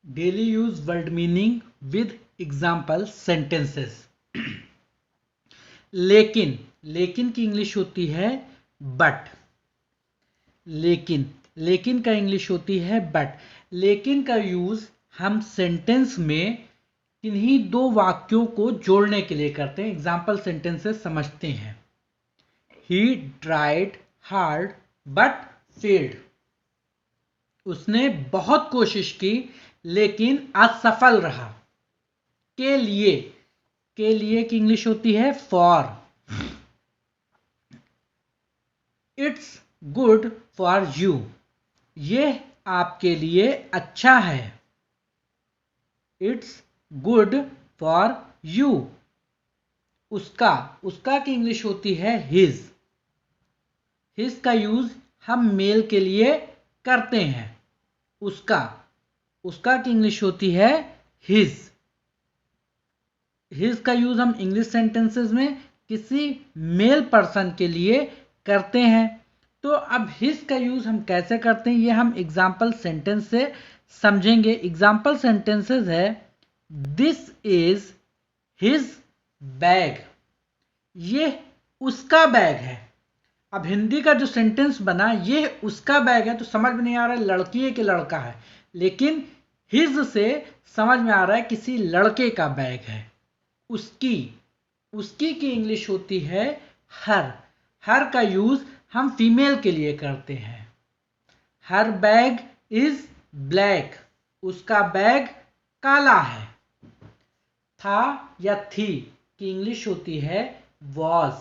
Daily use word meaning with example sentences. लेकिन, लेकिन की इंग्लिश होती है बट। लेकिन, लेकिन का इंग्लिश होती है बट। लेकिन का यूज हम सेंटेंस में किन्हीं दो वाक्यों को जोड़ने के लिए करते हैं। एग्जाम्पल सेंटेंसेस समझते हैं। He tried hard but failed. उसने बहुत कोशिश की लेकिन असफल रहा। के लिए, के लिए की इंग्लिश होती है for. It's good for you, ये आपके लिए अच्छा है। It's good for you. उसका, उसका की इंग्लिश होती है हिज। हिज का यूज हम मेल के लिए करते हैं। उसका, उसका की इंग्लिश होती है हिज। हिज का यूज हम इंग्लिश सेंटेंसेस में किसी मेल पर्सन के लिए करते हैं। तो अब हिज का यूज हम कैसे करते हैं ये हम एग्जाम्पल सेंटेंस से समझेंगे। एग्जाम्पल सेंटेंसेस है दिस इज हिज बैग, ये उसका बैग है। अब हिंदी का जो सेंटेंस बना ये उसका बैग है तो समझ में नहीं आ रहा है लड़की है कि लड़का है, लेकिन हिज से समझ में आ रहा है किसी लड़के का बैग है। उसकी, उसकी की इंग्लिश होती है हर। हर का यूज हम फीमेल के लिए करते हैं। हर बैग इज ब्लैक, उसका बैग काला है। था या थी की इंग्लिश होती है वॉज।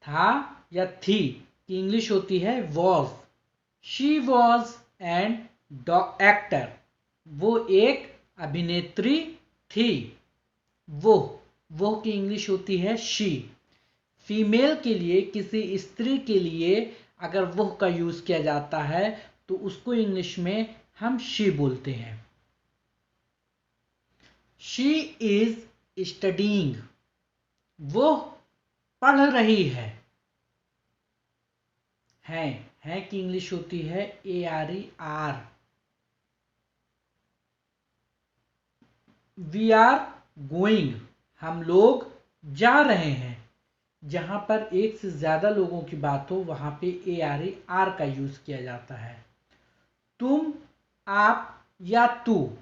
था या थी की इंग्लिश होती है was. She was an actor, वो एक अभिनेत्री थी। वो की इंग्लिश होती है शी। फीमेल के लिए, किसी स्त्री के लिए अगर वो का यूज किया जाता है तो उसको इंग्लिश में हम शी बोलते हैं। शी इज स्टडीइंग, वो पढ़ रही है। है की इंग्लिश होती है ARER। वी आर गोइंग, हम लोग जा रहे हैं। जहां पर एक से ज्यादा लोगों की बात हो वहां पे ARER का यूज किया जाता है। तुम, आप या तू,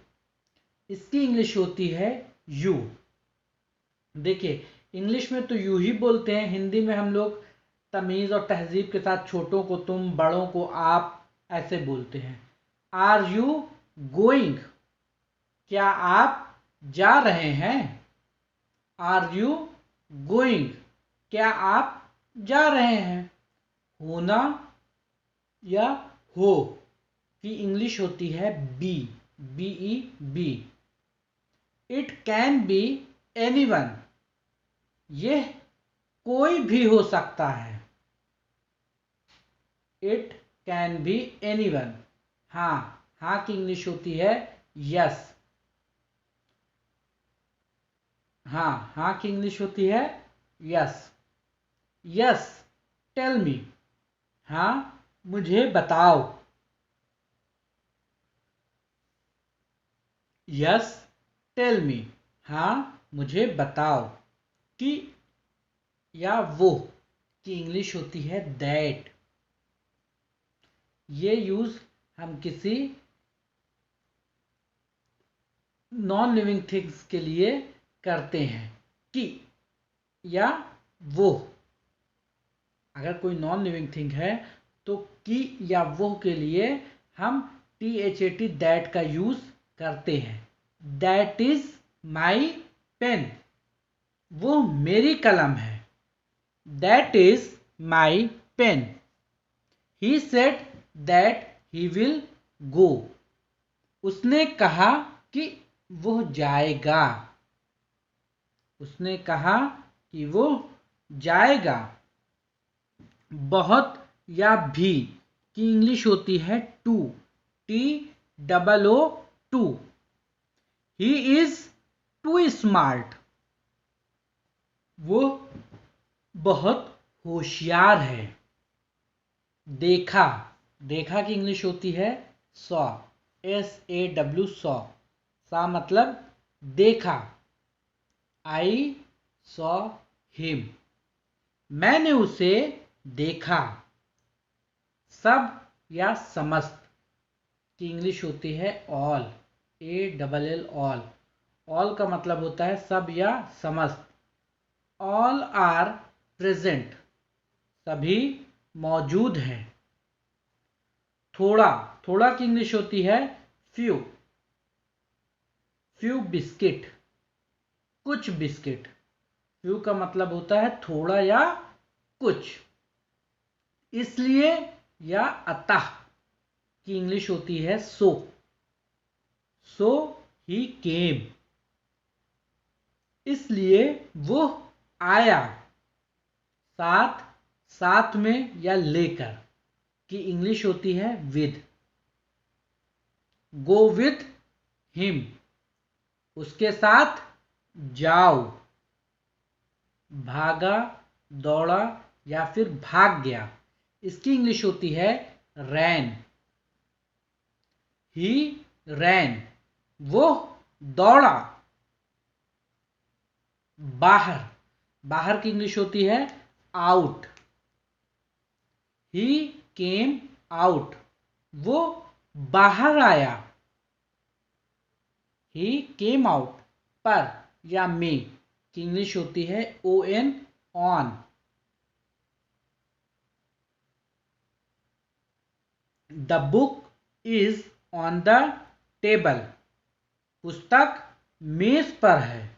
इसकी इंग्लिश होती है यू। देखिए इंग्लिश में तो यू ही बोलते हैं, हिंदी में हम लोग तमीज और तहजीब के साथ छोटों को तुम, बड़ों को आप ऐसे बोलते हैं। आर यू गोइंग, क्या आप जा रहे हैं। आर यू गोइंग, क्या आप जा रहे हैं। होना या हो की इंग्लिश होती है be, BE। It can be anyone, यह कोई भी हो सकता है। इट कैन बी एनीवन, हाँ की इंग्लिश होती है यस। हाँ की इंग्लिश होती है यस। यस टेल मी, हाँ मुझे बताओ। यस टेल मी, हाँ मुझे बताओ। कि या वो की इंग्लिश होती है दैट। ये यूज हम किसी नॉन लिविंग थिंग्स के लिए करते हैं। कि या वो, अगर कोई नॉन लिविंग थिंग है तो कि या वो के लिए हम THAT दैट का यूज करते हैं। दैट इज माई पेन, वो मेरी कलम है। That is my pen. He said that he will go, उसने कहा कि वो जाएगा। उसने कहा कि वो जाएगा। बहुत या भी की इंग्लिश होती है too, TOO। He is too smart, वो बहुत होशियार है। देखा, देखा की इंग्लिश होती है सॉ। SAW, saw. सा मतलब देखा, आई सॉ हिम, मैंने उसे देखा। सब या समस्त की इंग्लिश होती है ऑल, ALL, ऑल। ऑल का मतलब होता है सब या समस्त। ऑल आर प्रेजेंट, सभी मौजूद हैं। थोड़ा, थोड़ा की इंग्लिश होती है फ्यू, फ्यू बिस्किट, कुछ बिस्किट। फ्यू का मतलब होता है थोड़ा या कुछ। इसलिए या अतः की इंग्लिश होती है सो, सो ही केम, इसलिए वो आया। साथ, साथ में या लेकर की इंग्लिश होती है विद। गो विथ हिम, उसके साथ जाओ। भागा, दौड़ा या फिर भाग गया, इसकी इंग्लिश होती है रैन। ही रैन, वो दौड़ा। बाहर, बाहर की इंग्लिश होती है आउट। ही केम आउट, वो बाहर आया। ही केम आउट। पर या में की इंग्लिश होती है ON, on. The book is on the table, पुस्तक मेज पर है।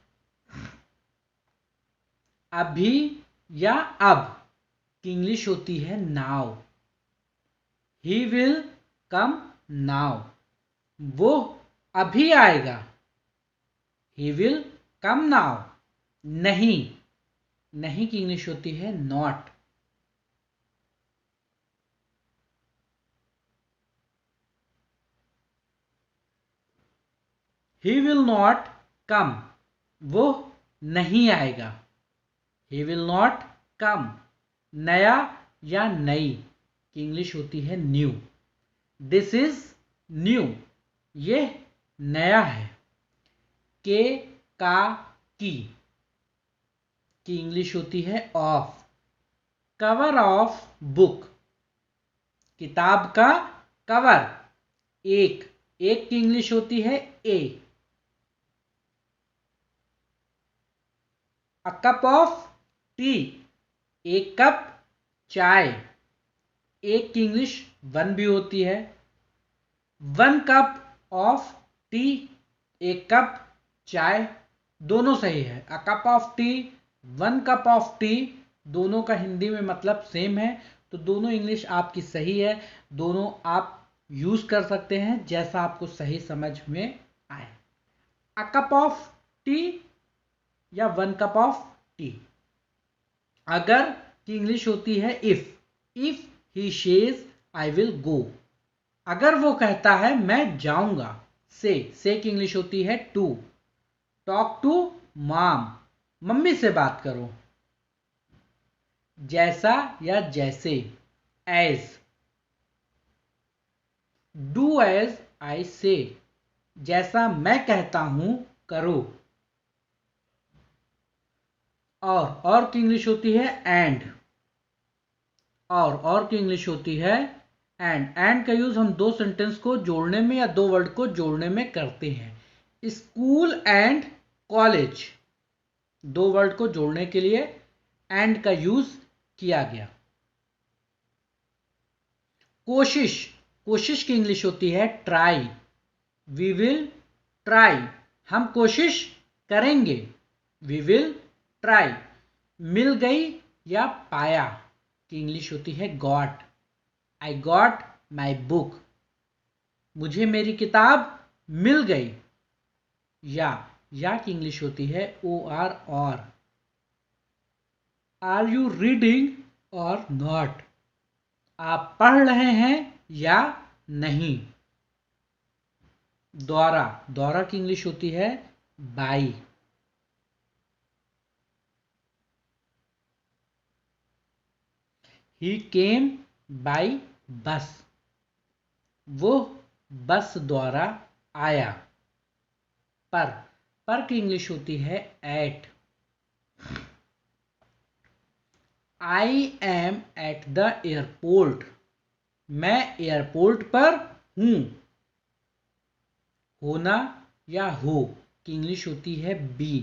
अभी या अब की इंग्लिश होती है now. He will come now, वो अभी आएगा। He will come now. नहीं, नहीं की इंग्लिश होती है not. He will not come, वो नहीं आएगा। He will not come. नया या नई की इंग्लिश होती है न्यू। दिस इज न्यू, ये नया है। के, का, की इंग्लिश होती है ऑफ। कवर ऑफ बुक, किताब का कवर। एक, एक की इंग्लिश होती है ए। अ कप ऑफ टी, एक कप चाय। एक की इंग्लिश वन भी होती है। वन कप ऑफ टी, एक कप चाय, दोनों सही है। A cup of T, one cup of T, दोनों का हिंदी में मतलब सेम है, तो दोनों इंग्लिश आपकी सही है। दोनों आप यूज कर सकते हैं जैसा आपको सही समझ में आए। अ कप ऑफ टी या वन कप ऑफ टी। अगर की इंग्लिश होती है if. If he says I will go, अगर वो कहता है मैं जाऊंगा। से की इंग्लिश होती है टू। टॉक टू मॉम, मम्मी से बात करो। जैसा या जैसे, एज। डू एज आई से, जैसा मैं कहता हूं करो। और की इंग्लिश होती है एंड। और की इंग्लिश होती है एंड का यूज हम दो सेंटेंस को जोड़ने में या दो वर्ड को जोड़ने में करते हैं। स्कूल एंड कॉलेज, दो वर्ड को जोड़ने के लिए एंड का यूज किया गया। कोशिश, कोशिश की इंग्लिश होती है ट्राई। वी विल ट्राई, हम कोशिश करेंगे। We will try. मिल गई या पाया की इंग्लिश होती है got. I got my book, मुझे मेरी किताब मिल गई। या की इंग्लिश होती है OR, और। आर यू रीडिंग और नॉट, आप पढ़ रहे हैं या नहीं। द्वारा, द्वारा की इंग्लिश होती है by. He came by bus, वो बस द्वारा आया। पर की इंग्लिश होती है at. I am at the airport, मैं एयरपोर्ट पर हूं। होना या हो की इंग्लिश होती है be.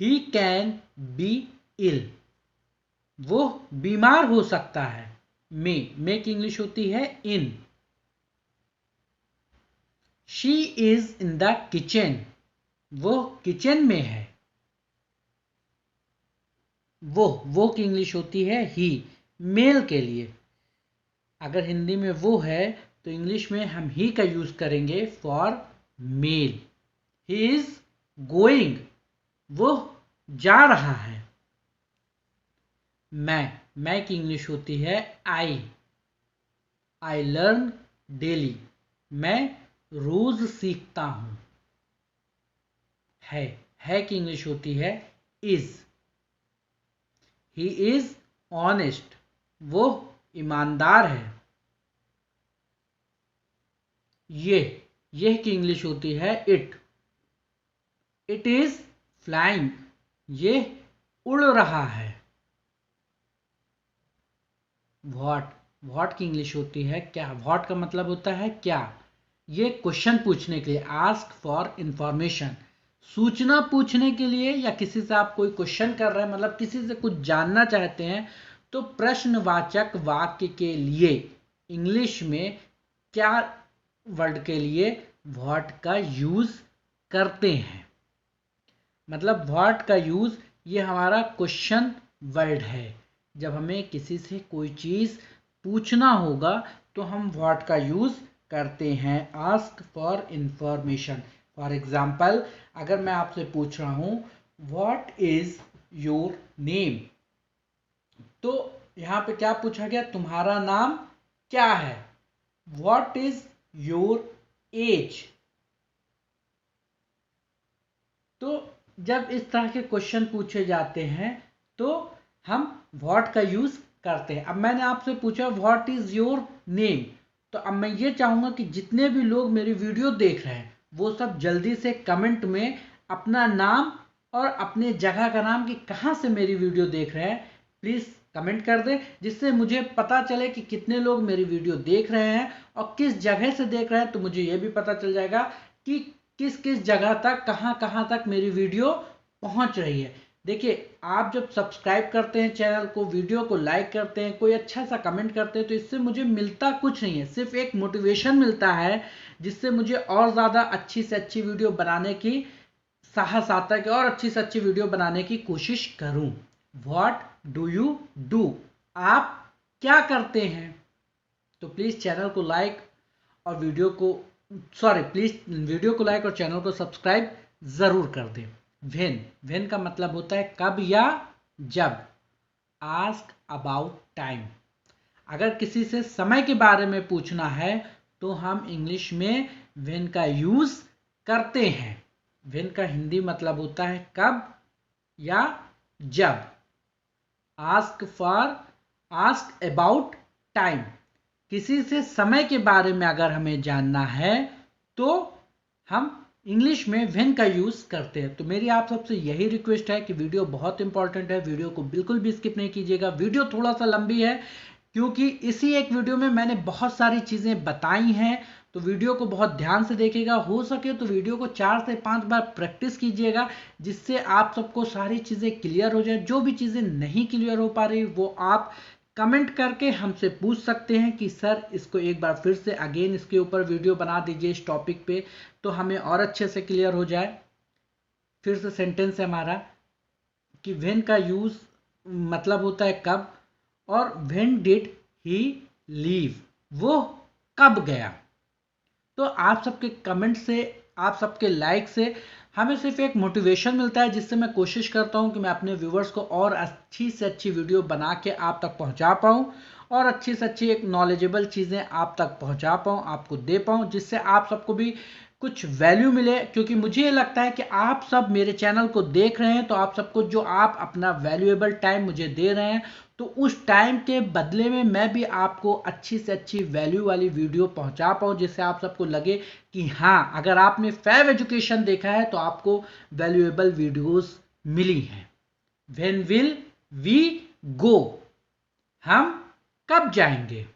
He can be ill, वो बीमार हो सकता है। मे की इंग्लिश होती है in. She is in the kitchen, वो किचन में है। वो की इंग्लिश होती है ही, मेल के लिए। अगर हिंदी में वो है तो इंग्लिश में हम ही का यूज करेंगे for male. He is going, वो जा रहा है। मैं की इंग्लिश होती है आई लर्न डेली, मैं रोज सीखता हूं। है की इंग्लिश होती है इज। ही इज ऑनेस्ट, वो ईमानदार है। ये की इंग्लिश होती है इट इज फ्लाइंग, ये उड़ रहा है। व्हाट की इंग्लिश होती है क्या। व्हाट का मतलब होता है क्या। ये क्वेश्चन पूछने के लिए, आस्क फॉर इंफॉर्मेशन, सूचना पूछने के लिए, या किसी से आप कोई क्वेश्चन कर रहे हैं, मतलब किसी से कुछ जानना चाहते हैं, तो प्रश्नवाचक वाक्य के लिए इंग्लिश में क्या वर्ड के लिए व्हाट का यूज करते हैं। मतलब व्हाट का यूज ये हमारा क्वेश्चन वर्ड है। जब हमें किसी से कोई चीज पूछना होगा तो हम व्हाट का यूज करते हैं, ask for information. For example, अगर मैं आपसे पूछ रहा हूं व्हाट इज योर नेम, तो यहां पे क्या पूछा गया, तुम्हारा नाम क्या है। What is your age. तो जब इस तरह के क्वेश्चन पूछे जाते हैं तो हम व्हाट का यूज करते हैं। अब मैंने आपसे पूछा व्हाट इज योर नेम, तो अब मैं ये चाहूंगा कि जितने भी लोग मेरी वीडियो देख रहे हैं वो सब जल्दी से कमेंट में अपना नाम और अपने जगह का नाम, कि कहां से मेरी वीडियो देख रहे हैं, प्लीज कमेंट कर दें, जिससे मुझे पता चले कि कितने लोग मेरी वीडियो देख रहे हैं और किस जगह से देख रहे हैं। तो मुझे ये भी पता चल जाएगा कि किस किस जगह तक, कहां तक मेरी वीडियो पहुंच रही है। देखिए, आप जब सब्सक्राइब करते हैं चैनल को, वीडियो को लाइक करते हैं, कोई अच्छा सा कमेंट करते हैं, तो इससे मुझे मिलता कुछ नहीं है, सिर्फ एक मोटिवेशन मिलता है, जिससे मुझे और ज़्यादा अच्छी से अच्छी वीडियो बनाने की साहस आता है कि और अच्छी से अच्छी वीडियो बनाने की कोशिश करूं। व्हाट डू यू डू, आप क्या करते हैं। तो प्लीज़ चैनल को लाइक और वीडियो को प्लीज वीडियो को लाइक और चैनल को सब्सक्राइब जरूर कर दें। व्हेन का मतलब होता है कब या जब। आस्क अबाउट टाइम, अगर किसी से समय के बारे में पूछना है तो हम इंग्लिश में व्हेन का यूज करते हैं। व्हेन का हिंदी मतलब होता है कब या जब। आस्क अबाउट टाइम, किसी से समय के बारे में अगर हमें जानना है तो हम इंग्लिश में व्हेन का यूज करते हैं। तो मेरी आप सबसे यही रिक्वेस्ट है कि वीडियो बहुत इंपॉर्टेंट है, वीडियो को बिल्कुल भी स्किप नहीं कीजिएगा। वीडियो थोड़ा सा लंबी है क्योंकि इसी एक वीडियो में मैंने बहुत सारी चीजें बताई हैं, तो वीडियो को बहुत ध्यान से देखिएगा। हो सके तो वीडियो को 4 से 5 बार प्रैक्टिस कीजिएगा, जिससे आप सबको सारी चीजें क्लियर हो जाए। जो भी चीजें नहीं क्लियर हो पा रही वो आप कमेंट करके हमसे पूछ सकते हैं कि सर इसको एक बार फिर से अगेन इसके ऊपर वीडियो बना दीजिए इस टॉपिक पे, तो हमें और अच्छे से क्लियर हो जाए। फिर से सेंटेंस है हमारा कि व्हेन का यूज मतलब होता है कब, और व्हेन डिड ही लीव, वो कब गया। तो आप सबके कमेंट से, आप सबके लाइक से हमें सिर्फ एक मोटिवेशन मिलता है, जिससे मैं कोशिश करता हूं कि मैं अपने व्यूवर्स को और अच्छी से अच्छी वीडियो बना के आप तक पहुंचा पाऊं, और अच्छी से अच्छी एक नॉलेजेबल चीज़ें आप तक पहुंचा पाऊं, आपको दे पाऊं, जिससे आप सबको भी कुछ वैल्यू मिले। क्योंकि मुझे ये लगता है कि आप सब मेरे चैनल को देख रहे हैं, तो आप सबको जो आप अपना वैल्यूएबल टाइम मुझे दे रहे हैं, तो उस टाइम के बदले में मैं भी आपको अच्छी से अच्छी वैल्यू वाली वीडियो पहुंचा पाऊँ, जिससे आप सबको लगे कि हाँ, अगर आपने फैब एजुकेशन देखा है तो आपको वैल्यूएबल वीडियोस मिली हैं। व्हेन विल वी गो, हम कब जाएंगे।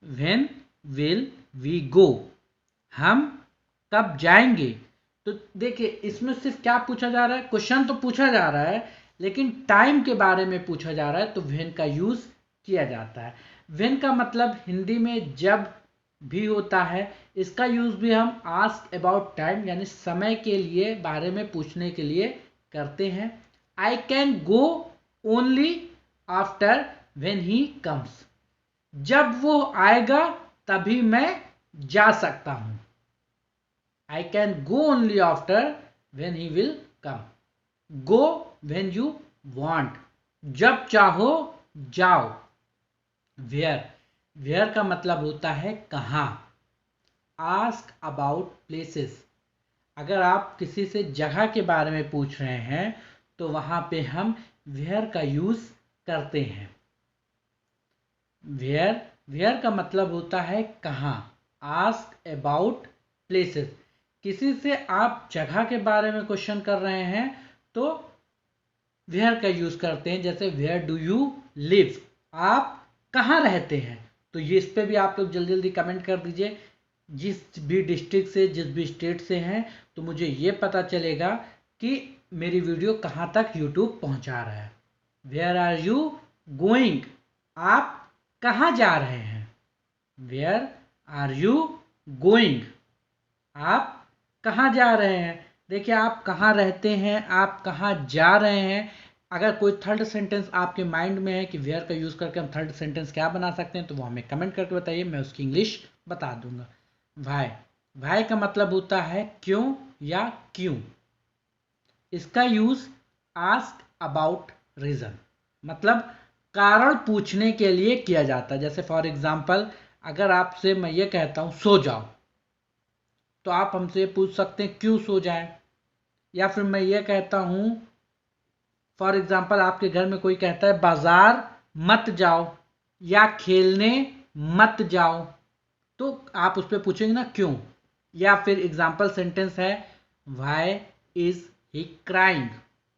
व्हेन विल वी गो, हम कब जाएंगे। तो देखिए इसमें सिर्फ क्या पूछा जा रहा है, क्वेश्चन तो पूछा जा रहा है लेकिन टाइम के बारे में पूछा जा रहा है, तो व्हेन का यूज किया जाता है। व्हेन का मतलब हिंदी में जब भी होता है, इसका यूज भी हम आस्क अबाउट टाइम यानी समय के लिए बारे में पूछने के लिए करते हैं। I can go only after when he comes, जब वो आएगा तभी मैं जा सकता हूं। I can go only after when he will come. Go when you want, जब चाहो जाओ। वेयर, वेयर का मतलब होता है कहाँ। आस्क अबाउट प्लेसेस, अगर आप किसी से जगह के बारे में पूछ रहे हैं तो वहां पे हम वेयर का यूज करते हैं। वेयर, वेयर का मतलब होता है कहाँ। आस्क अबाउट प्लेसेस, किसी से आप जगह के बारे में क्वेश्चन कर रहे हैं तो वेयर का यूज करते हैं। जैसे वेयर डू यू लिव, आप कहाँ रहते हैं। तो ये इस पे भी आप लोग जल्दी जल्दी कमेंट कर दीजिए, जिस भी डिस्ट्रिक्ट से, जिस भी स्टेट से हैं, तो मुझे ये पता चलेगा कि मेरी वीडियो कहाँ तक यूट्यूब पहुँचा रहा है। वेयर आर यू गोइंग, आप कहाँ जा रहे हैं। वेयर आर यू गोइंग, आप कहाँ जा रहे हैं। देखिए आप कहाँ रहते हैं, आप कहाँ जा रहे हैं। अगर कोई थर्ड सेंटेंस आपके माइंड में है कि वेयर का यूज़ करके हम थर्ड सेंटेंस क्या बना सकते हैं, तो वो हमें कमेंट करके बताइए, मैं उसकी इंग्लिश बता दूंगा। वाई, वाई का मतलब होता है क्यों या क्यों। इसका यूज आस्क अबाउट रीजन, मतलब कारण पूछने के लिए किया जाता है। जैसे फॉर एग्जाम्पल अगर आपसे मैं ये कहता हूं सो जाओ, तो आप हमसे पूछ सकते हैं क्यों सो जाए। या फिर मैं ये कहता हूं फॉर एग्जाम्पल आपके घर में कोई कहता है बाजार मत जाओ या खेलने मत जाओ, तो आप उस पर पूछेंगे ना क्यों। या फिर एग्जाम्पल सेंटेंस है वाई इज ही क्राइंग,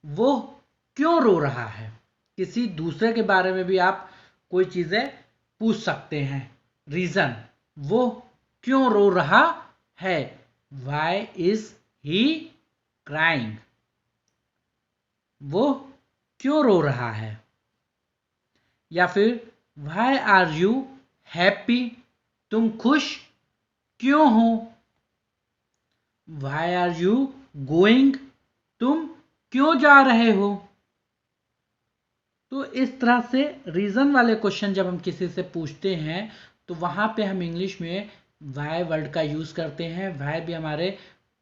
वो क्यों रो रहा है। किसी दूसरे के बारे में भी आप कोई चीजें पूछ सकते हैं। रीजन, वो क्यों रो रहा है। वाई इज ही क्राइंग, वो क्यों रो रहा है। या फिर वाई आर यू हैप्पी, तुम खुश क्यों हो। वाई आर यू गोइंग, तुम क्यों जा रहे हो। तो इस तरह से रीजन वाले क्वेश्चन जब हम किसी से पूछते हैं तो वहां पे हम इंग्लिश में वाई वर्ड का यूज करते हैं। वाई भी हमारे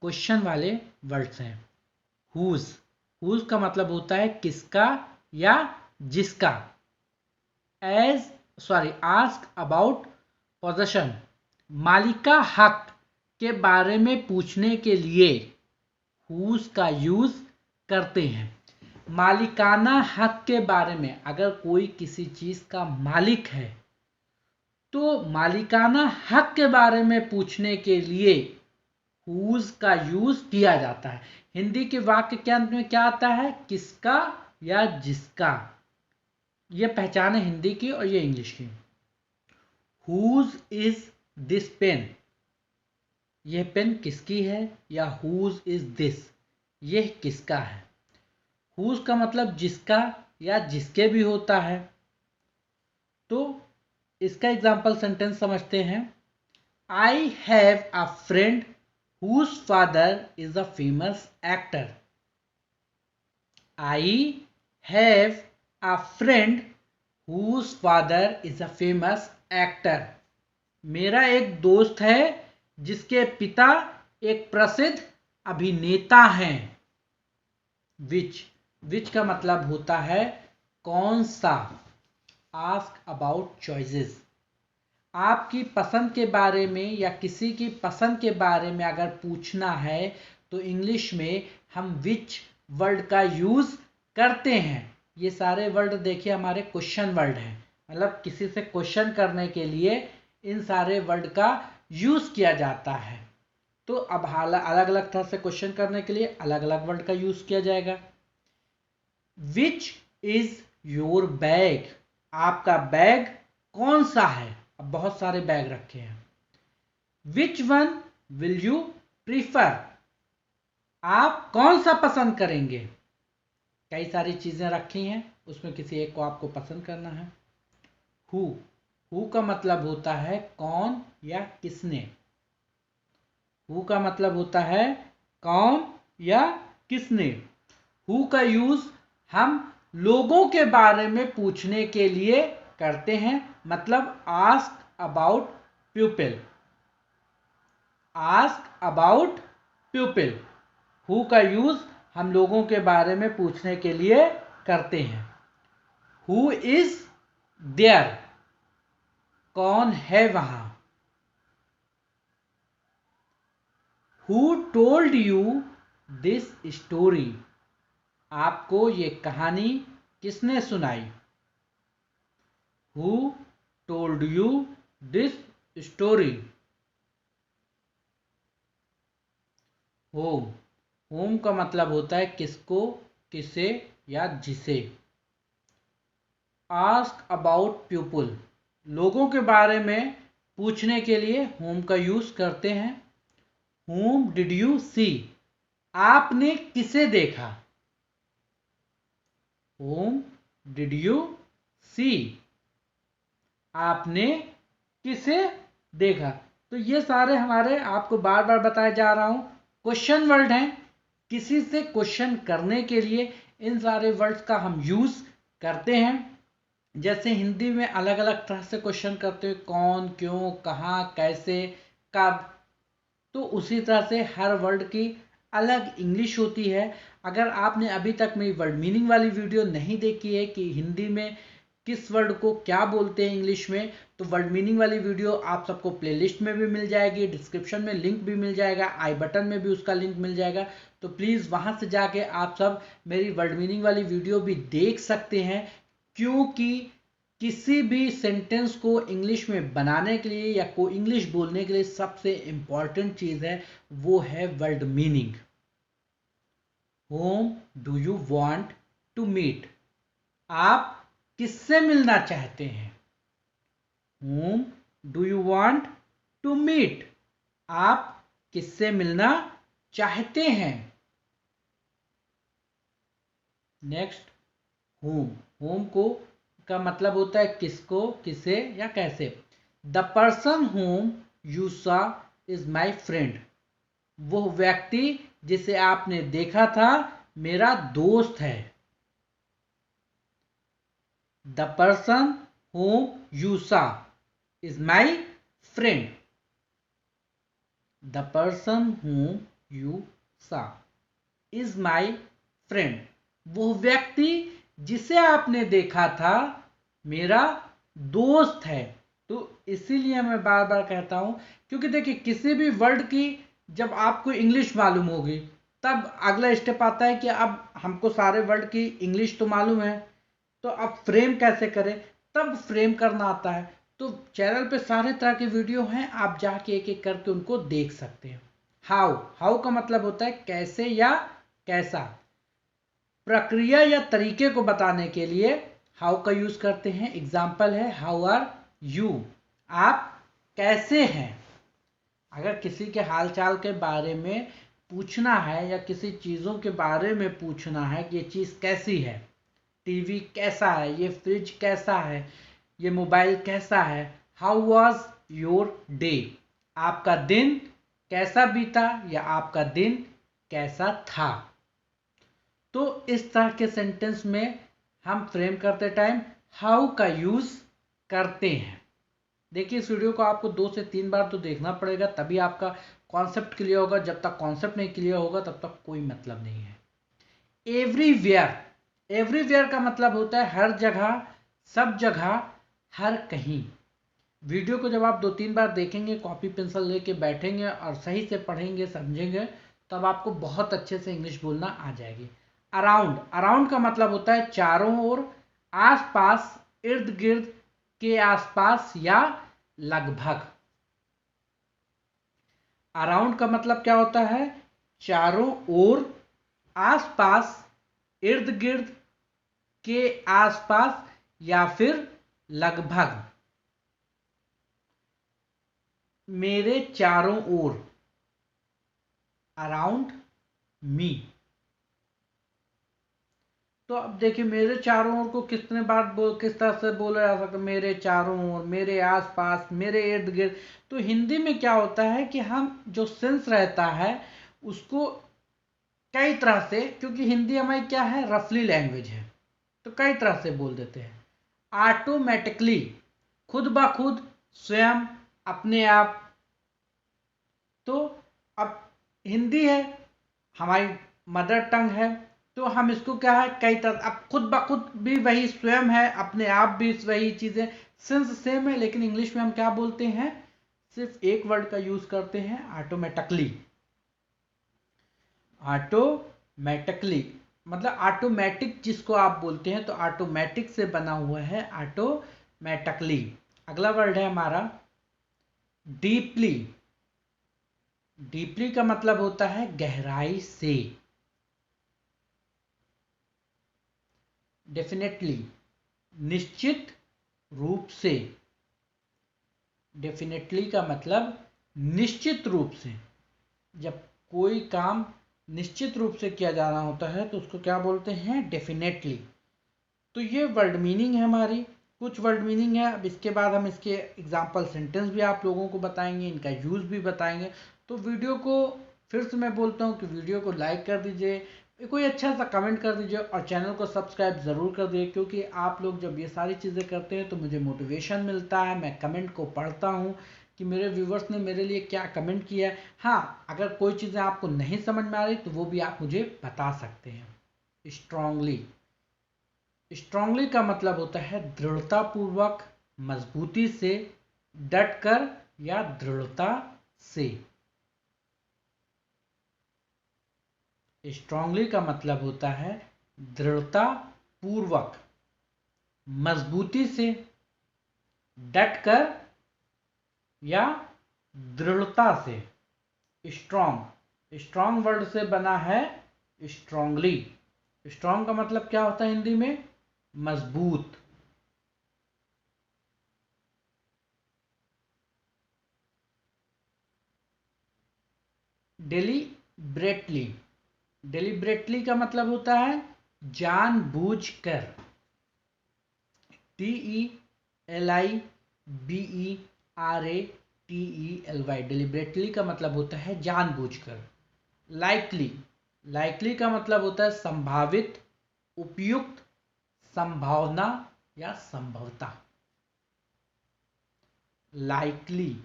क्वेश्चन वाले वर्ड्स हैं। हुज, हुज का मतलब होता है किसका या जिसका। आस्क अबाउट पोजेशन, मालिका हक के बारे में पूछने के लिए हुज का यूज करते हैं। मालिकाना हक के बारे में, अगर कोई किसी चीज का मालिक है तो मालिकाना हक के बारे में पूछने के लिए हुज का यूज किया जाता है। हिंदी के वाक्य के अंत में क्या आता है, किसका या जिसका। ये पहचान है हिंदी की और ये इंग्लिश की। हुज इज दिस पेन, यह पेन किसकी है। या हुज इज दिस, यह किसका है। हुज का मतलब जिसका या जिसके भी होता है। तो इसका एग्जाम्पल सेंटेंस समझते हैं। I have a friend whose father is a famous actor. I have a friend whose father is a famous actor, मेरा एक दोस्त है जिसके पिता एक प्रसिद्ध अभिनेता हैं। विच का मतलब होता है कौन सा। आस्क अबाउट चॉइसेस, आपकी पसंद के बारे में या किसी की पसंद के बारे में अगर पूछना है तो इंग्लिश में हम विच वर्ड का यूज करते हैं। ये सारे वर्ड देखिए हमारे क्वेश्चन वर्ड हैं, मतलब किसी से क्वेश्चन करने के लिए इन सारे वर्ड का यूज किया जाता है। तो अब अलग अलग तरह से क्वेश्चन करने के लिए अलग अलग वर्ड का यूज किया जाएगा। विच इज योर बैग, आपका बैग कौन सा है। अब बहुत सारे बैग रखे हैं। Which one will you prefer, आप कौन सा पसंद करेंगे। कई सारी चीजें रखी हैं, उसमें किसी एक को आपको पसंद करना है। हु का मतलब होता है कौन या किसने। हु का मतलब होता है कौन या किसने। हु का यूज हम लोगों के बारे में पूछने के लिए करते हैं, मतलब ask about people. Ask about people, who का यूज हम लोगों के बारे में पूछने के लिए करते हैं। हु इज देयर, कौन है वहां। Who told you this story, आपको ये कहानी किसने सुनाई। Who told you this story. Home, home का मतलब होता है किसको, किसे या जिसे। आस्क अबाउट पीपल, लोगों के बारे में पूछने के लिए होम का यूज करते हैं। होम डिड यू सी, आपने किसे देखा। होम डिड यू सी, आपने किसे देखा। तो ये सारे हमारे, आपको बार बार बताया जा रहा हूं, क्वेश्चन वर्ड हैं। किसी से क्वेश्चन करने के लिए इन सारे वर्ड्स का हम यूज करते हैं। जैसे हिंदी में अलग अलग तरह से क्वेश्चन करते हैं, कौन, क्यों, कहाँ, कैसे, कब। तो उसी तरह से हर वर्ड की अलग इंग्लिश होती है। अगर आपने अभी तक मेरी वर्ड मीनिंग वाली वीडियो नहीं देखी है कि हिंदी में किस वर्ड को क्या बोलते हैं इंग्लिश में, तो वर्ड मीनिंग वाली वीडियो आप सबको प्लेलिस्ट में भी मिल जाएगी, डिस्क्रिप्शन में लिंक भी मिल जाएगा, आई बटन में भी उसका लिंक मिल जाएगा। तो प्लीज़ वहां से जाके आप सब मेरी वर्ड मीनिंग वाली वीडियो भी देख सकते हैं, क्योंकि किसी भी सेंटेंस को इंग्लिश में बनाने के लिए या को इंग्लिश बोलने के लिए सबसे इंपॉर्टेंट चीज है, वो है word meaning. Whom do you want to meet, आप किससे मिलना चाहते हैं। Whom do you want to meet, आप किससे मिलना चाहते हैं। नेक्स्ट, होम, होम को का मतलब होता है किसको, किसे या कैसे। द पर्सन होम यू सा इज माई फ्रेंड, वो व्यक्ति जिसे आपने देखा था मेरा दोस्त है। द पर्सन होम यू सा is my friend. The person home you सा इज माई फ्रेंड, वो व्यक्ति जिसे आपने देखा था मेरा दोस्त है। तो इसीलिए मैं बार बार कहता हूं, क्योंकि देखिए किसी भी वर्ड की जब आपको इंग्लिश मालूम होगी तब अगला स्टेप आता है कि अब हमको सारे वर्ड की इंग्लिश तो मालूम है, तो अब फ्रेम कैसे करें, तब फ्रेम करना आता है। तो चैनल पे सारे तरह के वीडियो हैं, आप जाके एक एक करके उनको देख सकते हैं। हाउ, हाउ का मतलब होता है कैसे या कैसा। प्रक्रिया या तरीके को बताने के लिए हाउ का यूज करते हैं। एग्जाम्पल है हाउ आर यू, आप कैसे हैं। अगर किसी के हालचाल के बारे में पूछना है या किसी चीज़ों के बारे में पूछना है कि ये चीज़ कैसी है, टीवी कैसा है, ये फ्रिज कैसा है, ये मोबाइल कैसा है। हाउ वॉज योर डे, आपका दिन कैसा बीता या आपका दिन कैसा था। तो इस तरह के सेंटेंस में हम फ्रेम करते टाइम हाउ का यूज करते हैं। देखिए इस वीडियो को आपको 2 से 3 बार तो देखना पड़ेगा, तभी आपका कॉन्सेप्ट क्लियर होगा। जब तक कॉन्सेप्ट नहीं क्लियर होगा तब तक कोई मतलब नहीं है। एवरीवेयर, एवरीवेयर का मतलब होता है हर जगह, सब जगह, हर कहीं। वीडियो को जब आप 2-3 बार देखेंगे, कॉपी पेंसिल लेके बैठेंगे और सही से पढ़ेंगे, समझेंगे, तब आपको बहुत अच्छे से इंग्लिश बोलना आ जाएगी। अराउंड, अराउंड का मतलब होता है चारों ओर, आसपास, इर्द गिर्द, के आसपास या लगभग। अराउंड का मतलब क्या होता है? चारों ओर, आसपास, इर्द गिर्द, के आसपास या फिर लगभग। मेरे चारों ओर, अराउंड मी। तो अब देखिए मेरे चारों ओर को कितने बार किस तरह से बोला जा सकता है? मेरे चारों ओर, मेरे आसपास, मेरे इर्द गिर्द। तो हिंदी में क्या होता है कि हम जो सेंस रहता है उसको कई तरह से, क्योंकि हिंदी हमारी क्या है, रफली लैंग्वेज है, तो कई तरह से बोल देते हैं। ऑटोमेटिकली, खुद ब खुद, स्वयं, अपने आप। तो अब हिंदी है, हमारी मदर टंग है, तो हम इसको क्या है, कई तरह, अब खुद ब खुद भी वही, स्वयं है, अपने आप भी वही चीजें, सेंस सेम है, लेकिन इंग्लिश में हम क्या बोलते हैं, सिर्फ एक वर्ड का यूज करते हैं, ऑटोमेटिकली। ऑटोमेटिकली मतलब ऑटोमेटिक जिसको आप बोलते हैं, तो ऑटोमेटिक से बना हुआ है ऑटोमेटिकली। अगला वर्ड है हमारा डीपली। डीपली का मतलब होता है गहराई से। डेफिनेटली, निश्चित रूप से। डेफिनेटली का मतलब निश्चित रूप से। जब कोई काम निश्चित रूप से किया जाना होता है तो उसको क्या बोलते हैं, डेफिनेटली। तो ये वर्ड मीनिंग है हमारी, कुछ वर्ड मीनिंग है। अब इसके बाद हम इसके एग्जाम्पल सेंटेंस भी आप लोगों को बताएंगे, इनका यूज भी बताएंगे। तो वीडियो को फिर से मैं बोलता हूँ कि वीडियो को लाइक कर दीजिए, कोई अच्छा सा कमेंट कर दीजिए और चैनल को सब्सक्राइब ज़रूर कर दीजिए, क्योंकि आप लोग जब ये सारी चीज़ें करते हैं तो मुझे मोटिवेशन मिलता है। मैं कमेंट को पढ़ता हूँ कि मेरे व्यूवर्स ने मेरे लिए क्या कमेंट किया है। हाँ, अगर कोई चीज़ें आपको नहीं समझ में आ रही तो वो भी आप मुझे बता सकते हैं। स्ट्रांगली, स्ट्रांगली का मतलब होता है दृढ़तापूर्वक, मजबूती से, डटकर या दृढ़ता से। स्ट्रांगली का मतलब होता है दृढ़ता पूर्वक, मजबूती से, डटकर या दृढ़ता से। स्ट्रांग, स्ट्रांग वर्ड से बना है स्ट्रांगली। स्ट्रांग का मतलब क्या होता है हिंदी में, मजबूत। डेलिब्रेटली, डेलिब्रेटली का मतलब होता है जानबूझकर। DELIBERATLY, डेलिब्रेटली का मतलब होता है जानबूझकर। लाइकली, लाइकली का मतलब होता है संभावित, उपयुक्त, संभावना या संभवता। लाइकली,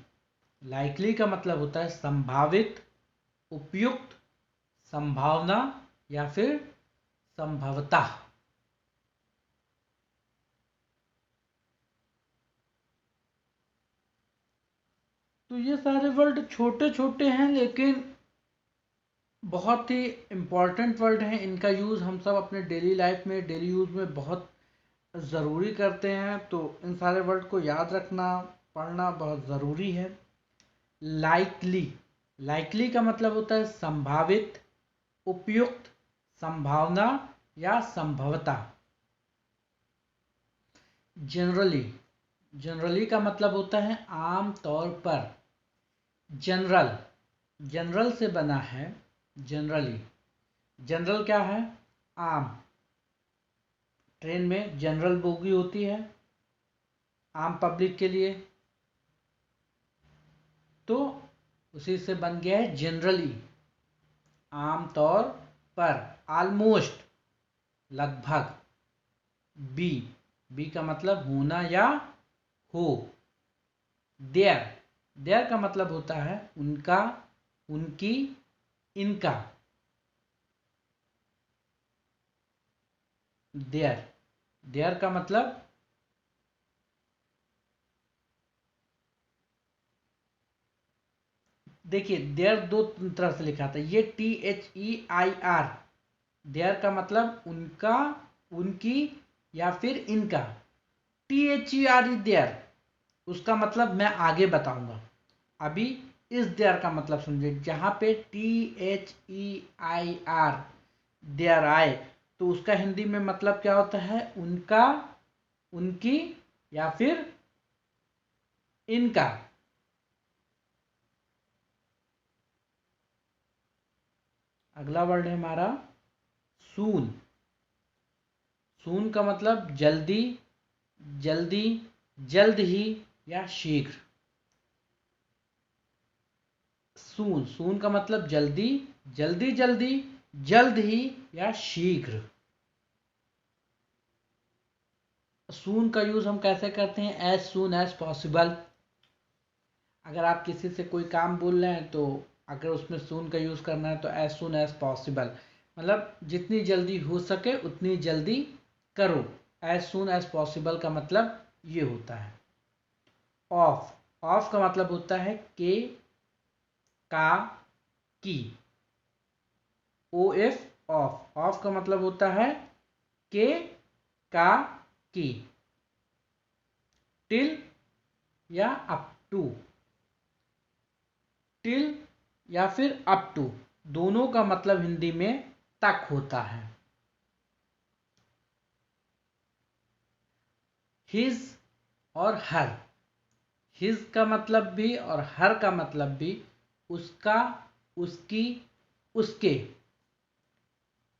लाइकली का मतलब होता है संभावित, उपयुक्त, संभावना या फिर संभवता। तो ये सारे वर्ड छोटे छोटे हैं लेकिन बहुत ही इम्पॉर्टेंट वर्ड हैं। इनका यूज़ हम सब अपने डेली लाइफ में, डेली यूज़ में बहुत ज़रूरी करते हैं। तो इन सारे वर्ड को याद रखना, पढ़ना बहुत ज़रूरी है। लाइकली, लाइकली का मतलब होता है संभावित, उपयुक्त, संभावना या संभवता। जनरली, जनरली का मतलब होता है आम तौर पर। जनरल, जनरल से बना है जनरली। जनरल क्या है, आम। ट्रेन में जनरल बोगी होती है आम पब्लिक के लिए, तो उसी से बन गया है जनरली, आमतौर पर, ऑलमोस्ट, लगभग। बी, बी का मतलब होना या हो। देयर, देयर का मतलब होता है उनका, उनकी, इनका। देयर, देयर का मतलब, देखिए देयर दो तरह से लिखा था, ये THEIR देयर का मतलब उनका, उनकी या फिर इनका। THERE देयर, उसका मतलब मैं आगे बताऊंगा। अभी इस देयर का मतलब समझे। जहां पे THEIR देयर आए तो उसका हिंदी में मतलब क्या होता है? उनका, उनकी या फिर इनका। अगला वर्ड है हमारा सून। सून का मतलब जल्दी, जल्दी, जल्द ही या शीघ्र। सून, सून का मतलब जल्दी, जल्दी जल्दी, जल्द ही या शीघ्र। सून का यूज हम कैसे करते हैं? As soon as possible. अगर आप किसी से कोई काम बोल रहे हैं तो अगर उसमें सून का यूज करना है तो एज सून एज पॉसिबल, मतलब जितनी जल्दी हो सके उतनी जल्दी करो। एज सून एज पॉसिबल का मतलब ये होता है। ऑफ, ऑफ का मतलब होता है के, का, की। OF, ऑफ, ऑफ का मतलब होता है के, का, की। टिल या अप टू। टिल या फिर अप टू, दोनों का मतलब हिंदी में तक होता है। हिज और हर। हिज का मतलब भी और हर का मतलब भी उसका, उसकी, उसके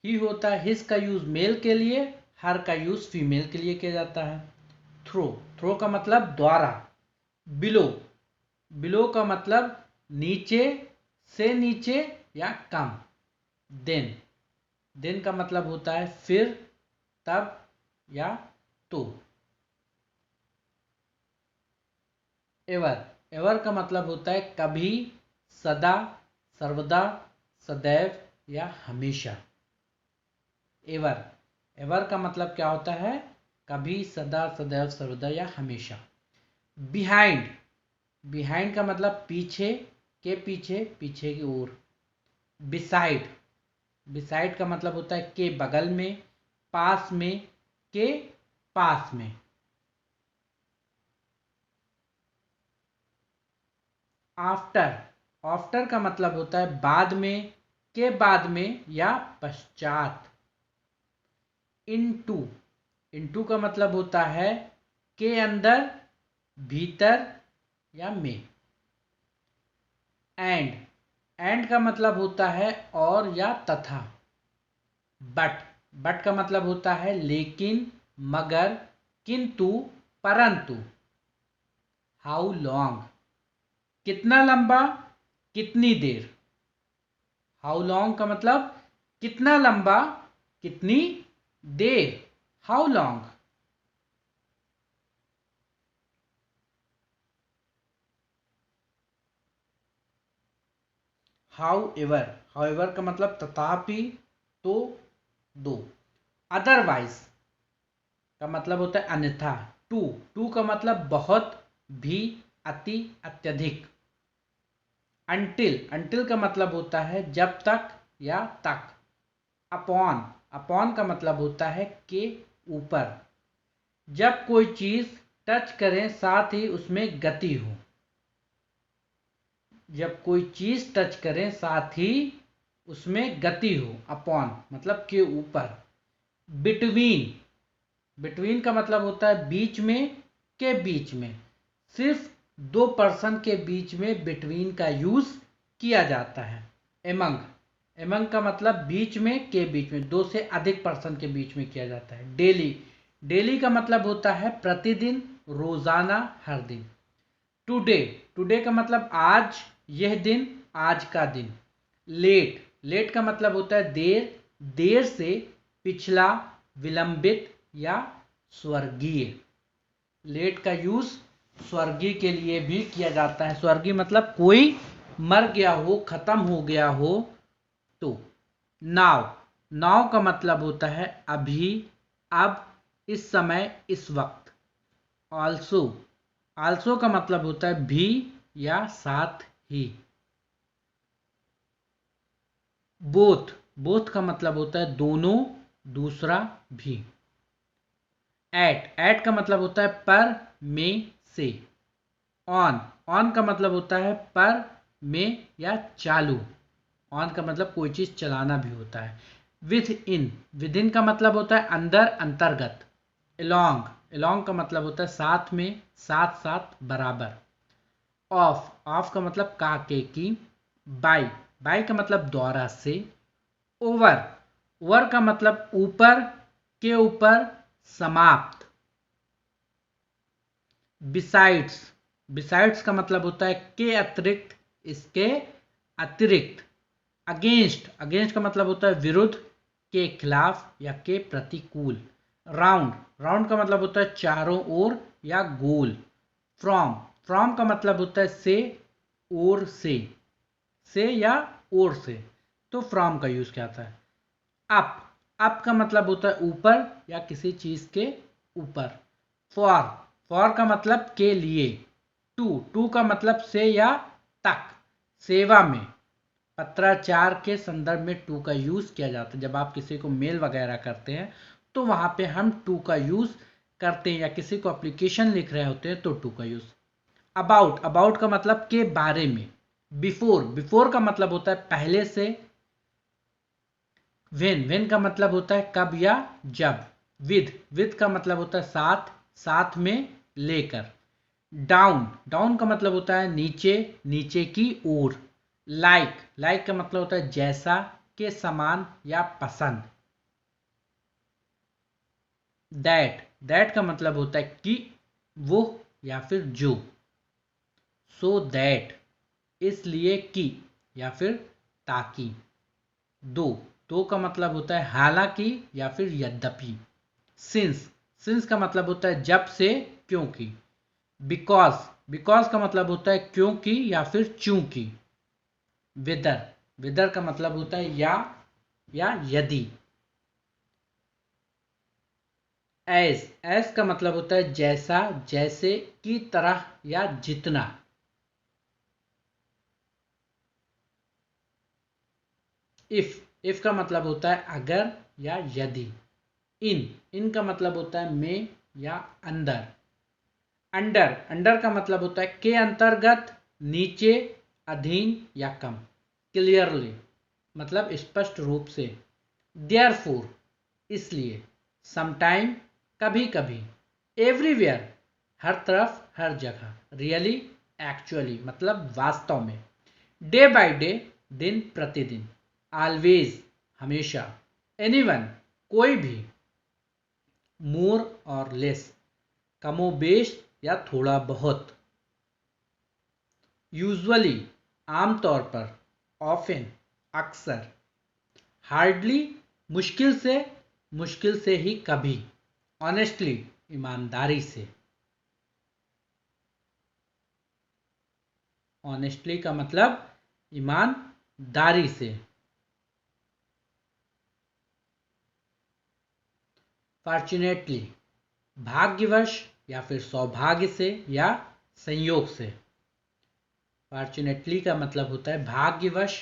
ही होता है। हिज का यूज मेल के लिए, हर का यूज फीमेल के लिए किया जाता है। थ्रो, थ्रो का मतलब द्वारा। बिलो, बिलो का मतलब नीचे, से नीचे या कम। देन, देन का मतलब होता है फिर, तब या तो। एवर, एवर का मतलब होता है कभी, सदा, सर्वदा, सदैव या हमेशा। एवर, एवर का मतलब क्या होता है? कभी, सदा, सदैव, सर्वदा या हमेशा। बिहाइंड, बिहाइंड का मतलब पीछे, के पीछे, पीछे की ओर। बिसाइड, बिसाइड का मतलब होता है के बगल में, पास में, के पास में। आफ्टर, आफ्टर का मतलब होता है बाद में, के बाद में या पश्चात। इनटू, इनटू का मतलब होता है के अंदर, भीतर या में। एंड, एंड का मतलब होता है और या तथा। बट, बट का मतलब होता है लेकिन, मगर, किंतु, परंतु। हाउ लॉन्ग, कितना लंबा, कितनी देर। हाउ लॉन्ग का मतलब कितना लंबा, कितनी देर। How long. However, however का मतलब तथापि, तो, दो। अदरवाइज का मतलब होता है अन्यथा। टू, टू का मतलब बहुत, भी, अति, अत्यधिक। अंटिल, अंटिल का मतलब होता है जब तक या तक। अपॉन, अपॉन का मतलब होता है के ऊपर। जब कोई चीज टच करें साथ ही उसमें गति हो। जब कोई चीज टच करें साथ ही उसमें गति हो, अपॉन मतलब के ऊपर। बिटवीन, बिटवीन का मतलब होता है बीच में, के बीच में। सिर्फ दो पर्सन के बीच में बिटवीन का यूज किया जाता है। एमंग, एमंग का मतलब बीच में, के बीच में, दो से अधिक पर्सन के बीच में किया जाता है। डेली, डेली का मतलब होता है प्रतिदिन, रोजाना, हर दिन। टुडे, टुडे का मतलब आज, यह दिन, आज का दिन। लेट, लेट का मतलब होता है देर, देर से, पिछला, विलंबित या स्वर्गीय। लेट का यूज स्वर्गीय के लिए भी किया जाता है। स्वर्गीय मतलब कोई मर गया हो, खत्म हो गया हो तो। नाव, नाव का मतलब होता है अभी, अब, इस समय, इस वक्त। ऑल्सो, आल्सो का मतलब होता है भी या साथ ही। बोथ, बोथ का मतलब होता है दोनों, दूसरा भी। एट का मतलब होता है पर, में, से। ऑन का मतलब होता है पर, में या चालू। ऑन का मतलब कोई चीज चलाना भी होता है। विद इन का मतलब होता है अंदर, अंतर्गत। एलोंग का मतलब होता है साथ में, साथ साथ, बराबर। ऑफ का मतलब का, के, की। बाय का मतलब द्वारा से। ओवर का मतलब ऊपर, के ऊपर, समाप्त। बिसाइड्स का मतलब होता है के अतिरिक्त, इसके अतिरिक्त। अगेंस्ट का मतलब होता है विरुद्ध, के खिलाफ या के प्रतिकूल। राउंड का मतलब होता है चारों ओर या गोल। फ्रॉम का मतलब होता है से, और से या और से, तो फ्रॉम का यूज किया जाता है। अप का मतलब होता है ऊपर या किसी चीज के ऊपर। फॉर का मतलब के लिए। टू का मतलब से या तक, सेवा में। पत्राचार के संदर्भ में टू का यूज किया जाता है। जब आप किसी को मेल वगैरह करते हैं तो वहां पे हम टू का यूज करते हैं, या किसी को एप्लीकेशन लिख रहे होते हैं तो टू का यूज। अबाउट का मतलब के बारे में। बिफोर का मतलब होता है पहले से। वेन का मतलब होता है कब या जब। विद का मतलब होता है साथ, साथ में, लेकर। डाउन का मतलब होता है नीचे, नीचे की ओर। लाइक का मतलब होता है जैसा, के समान या पसंद। दैट का मतलब होता है कि, वो या फिर जो। सो दैट, इसलिए कि या फिर ताकि। दो का मतलब होता है हालांकि या फिर यद्यपि। सिंस का मतलब होता है जब से, क्योंकि। बिकॉज का मतलब होता है क्योंकि या फिर चूंकि। वेदर का मतलब होता है या यदि। एज का मतलब होता है जैसा, जैसे, की तरह या जितना। इफ का मतलब होता है अगर या यदि। इन का मतलब होता है में या अंदर। अंडर का मतलब होता है के अंतर्गत, नीचे, अधीन या कम। क्लियरली मतलब स्पष्ट रूप से। देयरफॉर इसलिए। समटाइम कभी कभी। एवरीवेयर हर तरफ, हर जगह। रियली एक्चुअली मतलब वास्तव में। डे बाय डे दिन प्रतिदिन। ऑलवेज हमेशा। एनीवन कोई भी। मोर और लेस कमोबेश या थोड़ा बहुत। यूजुअली आमतौर पर। ऑफन अक्सर। हार्डली मुश्किल से ही कभी। ऑनेस्टली ईमानदारी से। ऑनेस्टली का मतलब ईमानदारी से। फॉर्चुनेटली भाग्यवश या फिर सौभाग्य से या संयोग से। फॉर्चुनेटली का मतलब होता है भाग्यवश,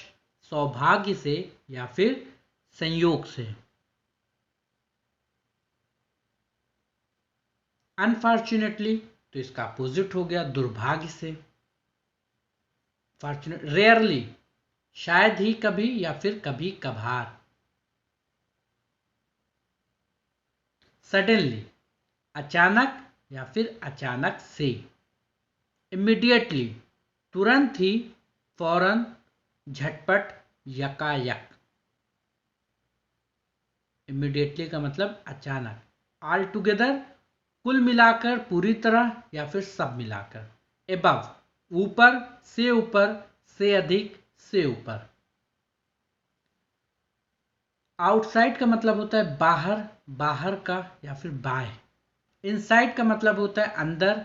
सौभाग्य से या फिर संयोग से। अनफॉर्चुनेटली तो इसका अपोजिट हो गया दुर्भाग्य से। फॉर्चुनेट रेयरली शायद ही कभी या फिर कभी कभार। सडनली अचानक या फिर अचानक से। इमीडिएटली तुरंत ही, फौरन, झटपट, यकायक। इमीडिएटली का मतलब अचानक। ऑल टुगेदर कुल मिलाकर, पूरी तरह या फिर सब मिलाकर। एबव ऊपर, से अधिक, से ऊपर। आउटसाइड का मतलब होता है बाहर, बाहर का या फिर बाहर। इनसाइड का मतलब होता है अंदर,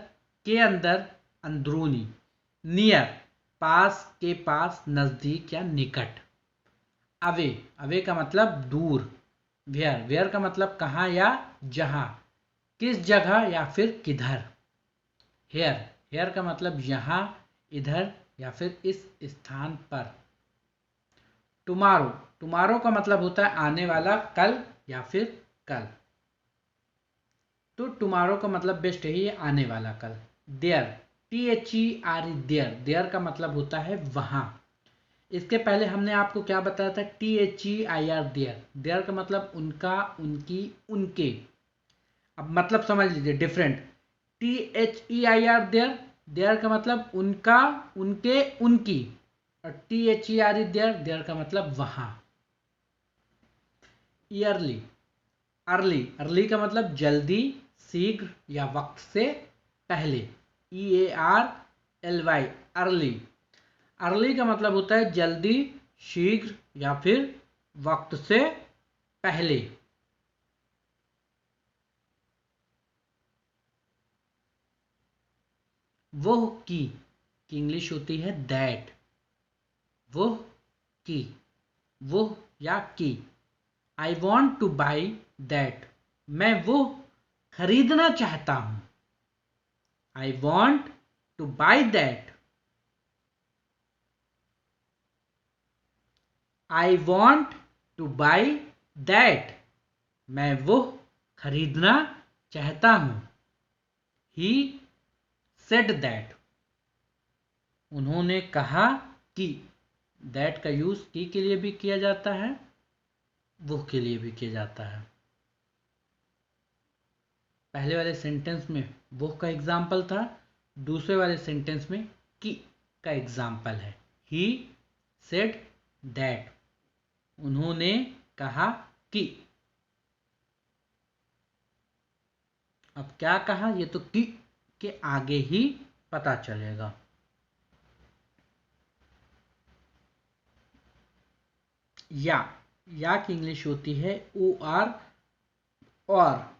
के अंदर, अंदरूनी। नियर पास, के पास, नजदीक या निकट। अवे का मतलब दूर। वेयर का मतलब कहाँ या जहाँ, किस जगह या फिर किधर। हेयर का मतलब यहाँ, इधर या फिर इस स्थान पर। टुमारो टुमारो का मतलब होता है आने वाला, कल या फिर कल। तो टुमारो का मतलब बेस्ट है ये आने वाला कल। देयर, THERE, देयर, देयर का मतलब होता है वहां। इसके पहले हमने आपको क्या बताया था, THEIR, देयर, देयर का मतलब उनका, उनकी, उनके। अब मतलब समझ लीजिए डिफरेंट। THEIR, देयर, देयर का मतलब उनका, उनके, उनकी। और THERE, देयर, देयर का मतलब वहां। ईयरली, अर्ली, अर्ली का मतलब जल्दी, शीघ्र या वक्त से पहले। EARLY, अर्ली, अर्ली का मतलब होता है जल्दी, शीघ्र या फिर वक्त से पहले। वो की इंग्लिश होती है दैट। वो की, वो या की। I want two by that, मैं वो खरीदना चाहता हूं। I want two by that. I want two by that, मैं वो खरीदना चाहता हूं। ही सेड दैट, उन्होंने कहा कि। दैट का यूज की के लिए भी किया जाता है, वो के लिए भी किया जाता है। पहले वाले सेंटेंस में वो का एग्जाम्पल था, दूसरे वाले सेंटेंस में की का एग्जाम्पल है। ही सेड दैट, उन्होंने कहा कि। अब क्या कहा, ये तो की के आगे ही पता चलेगा। या की इंग्लिश होती है OR, और।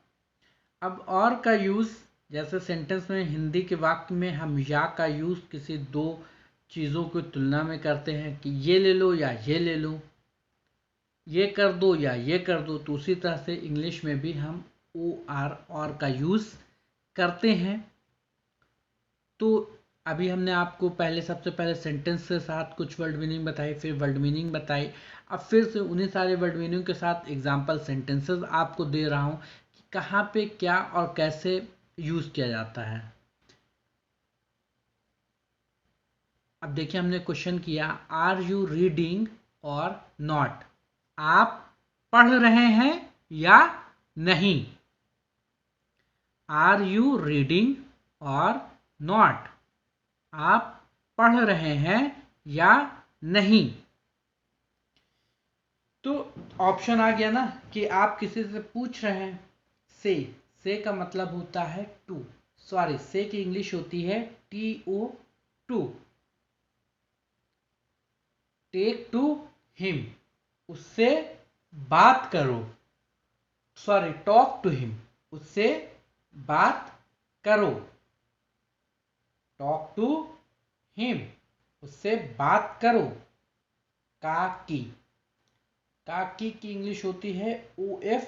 अब और का यूज, जैसे सेंटेंस में हिंदी के वाक्य में हम या का यूज किसी दो चीजों की तुलना में करते हैं कि ये ले लो या ये ले लो, ये कर दो या ये कर दो, तो उसी तरह से इंग्लिश में भी हम OR और का यूज करते हैं। तो अभी हमने आपको पहले, सबसे पहले सेंटेंस के साथ कुछ वर्ड मीनिंग बताई, फिर वर्ड मीनिंग बताई। अब फिर से उन्हीं सारे वर्ड मीनिंग के साथ एग्जाम्पल सेंटेंसेस आपको दे रहा हूँ कि कहाँ पे क्या और कैसे यूज किया जाता है। अब देखिए, हमने क्वेश्चन किया, आर यू रीडिंग और नॉट, आप पढ़ रहे हैं या नहीं। आर यू रीडिंग और नॉट, आप पढ़ रहे हैं या नहीं। तो ऑप्शन आ गया ना कि आप किसी से पूछ रहे हैं। से का मतलब होता है टू, सॉरी, से की इंग्लिश होती है TO, to. Take to him, उससे बात करो। सॉरी, टॉक टू हिम, उससे बात करो। टॉक टू हिम, उससे बात करो। काकी, काकी की इंग्लिश होती है OF,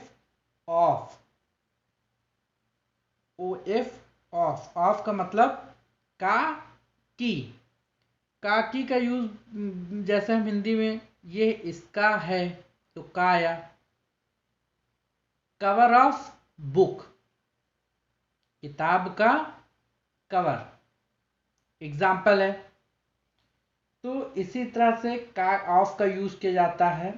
of. OF, of, of का मतलब का की। काकी का यूज जैसे हम हिंदी में ये इसका है तो का आया। कवर ऑफ बुक, किताब का कवर, एग्जाम्पल है। तो इसी तरह से का ऑफ का यूज किया जाता है।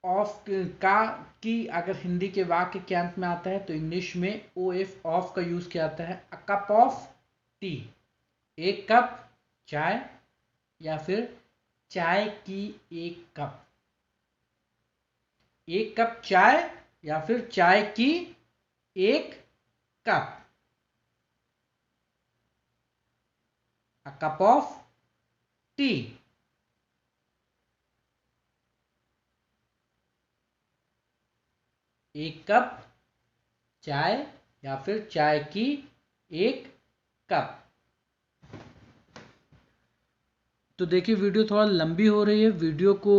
ऑफ का की अगर हिंदी के वाक्य के अंत में आता है तो इंग्लिश में OF, ऑफ का यूज किया जाता है। अ कप ऑफ टी, एक कप चाय या फिर चाय की एक कप। एक कप चाय या फिर चाय की एक cup. A cup of T, एक कप चाय या फिर चाय की एक कप। तो देखिए, वीडियो थोड़ा लंबी हो रही है, वीडियो को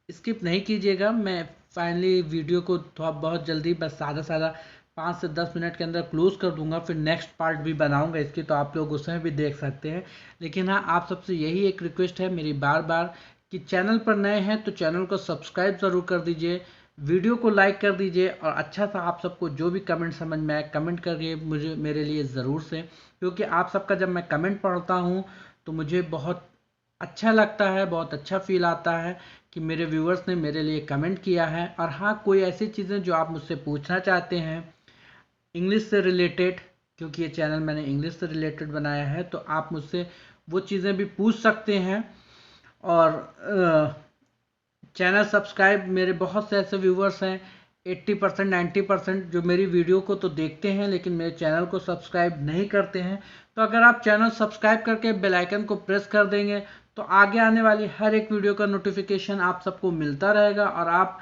स्किप नहीं कीजिएगा। मैं फाइनली वीडियो को थोड़ा बहुत जल्दी बस सादा सादा 5 से 10 मिनट के अंदर क्लोज कर दूंगा, फिर नेक्स्ट पार्ट भी बनाऊंगा इसकी, तो आप लोग उसमें भी देख सकते हैं। लेकिन हाँ, आप सबसे यही एक रिक्वेस्ट है मेरी बार बार कि चैनल पर नए हैं तो चैनल को सब्सक्राइब ज़रूर कर दीजिए, वीडियो को लाइक कर दीजिए, और अच्छा सा आप सबको जो भी कमेंट समझ में आए कमेंट करिए मुझे, मेरे लिए ज़रूर से, क्योंकि आप सबका जब मैं कमेंट पढ़ता हूँ तो मुझे बहुत अच्छा लगता है, बहुत अच्छा फील आता है कि मेरे व्यूअर्स ने मेरे लिए कमेंट किया है। और हाँ, कोई ऐसी चीज़ें जो आप मुझसे पूछना चाहते हैं इंग्लिश से रिलेटेड, क्योंकि ये चैनल मैंने इंग्लिश से रिलेटेड बनाया है, तो आप मुझसे वो चीज़ें भी पूछ सकते हैं। और चैनल सब्सक्राइब, मेरे बहुत से ऐसे व्यूवर्स हैं 80% 90% जो मेरी वीडियो को तो देखते हैं लेकिन मेरे चैनल को सब्सक्राइब नहीं करते हैं। तो अगर आप चैनल सब्सक्राइब करके बेल आइकन को प्रेस कर देंगे तो आगे आने वाली हर एक वीडियो का नोटिफिकेशन आप सबको मिलता रहेगा, और आप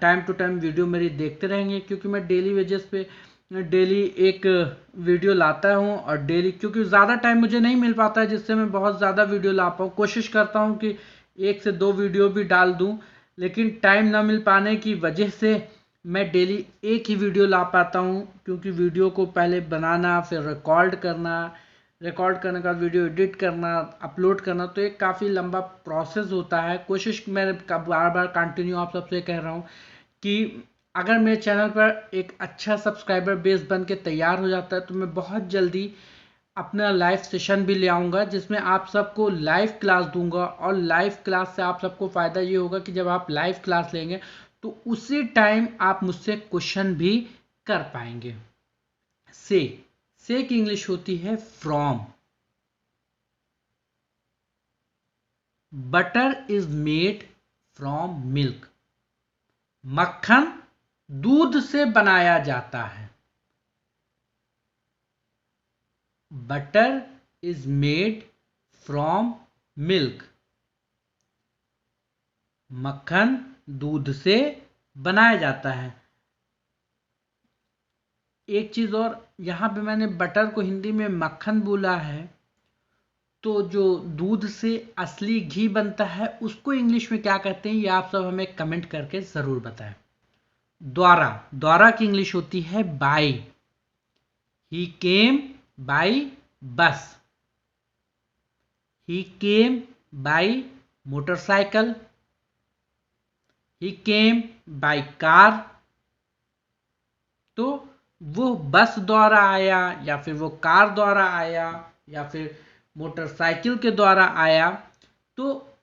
टाइम टू टाइम वीडियो मेरी देखते रहेंगे, क्योंकि मैं डेली वेजेस पे डेली एक वीडियो लाता हूँ। और डेली, क्योंकि ज़्यादा टाइम मुझे नहीं मिल पाता है जिससे मैं बहुत ज़्यादा वीडियो ला पाऊँ, कोशिश करता हूँ कि 1 से 2 वीडियो भी डाल दूं, लेकिन टाइम ना मिल पाने की वजह से मैं डेली एक ही वीडियो ला पाता हूं, क्योंकि वीडियो को पहले बनाना, फिर रिकॉर्ड करना, रिकॉर्ड करने के बाद वीडियो एडिट करना, अपलोड करना, तो एक काफ़ी लंबा प्रोसेस होता है। कोशिश मैं बार बार कंटिन्यू आप सबसे कह रहा हूँ कि अगर मेरे चैनल पर एक अच्छा सब्सक्राइबर बेस बन के तैयार हो जाता है तो मैं बहुत जल्दी अपना लाइव सेशन भी ले आऊँगा, जिसमें आप सबको लाइव क्लास दूंगा। और लाइव क्लास से आप सबको फ़ायदा ये होगा कि जब आप लाइव क्लास लेंगे तो उसी टाइम आप मुझसे क्वेश्चन भी कर पाएंगे। से से की इंग्लिश होती है from. Butter is made from milk. मक्खन दूध से बनाया जाता है। Butter is made from milk. मक्खन दूध से बनाया जाता है। एक चीज और, यहां पे मैंने बटर को हिंदी में मक्खन बोला है, तो जो दूध से असली घी बनता है उसको इंग्लिश में क्या कहते हैं ये आप सब हमें कमेंट करके जरूर बताएं। द्वारा, द्वारा की इंग्लिश होती है by. He came by bus. He came by motorcycle. He came by car. तो वो बस द्वारा आया, या फिर वो कार द्वारा आया, या फिर मोटरसाइकिल के द्वारा आया। तो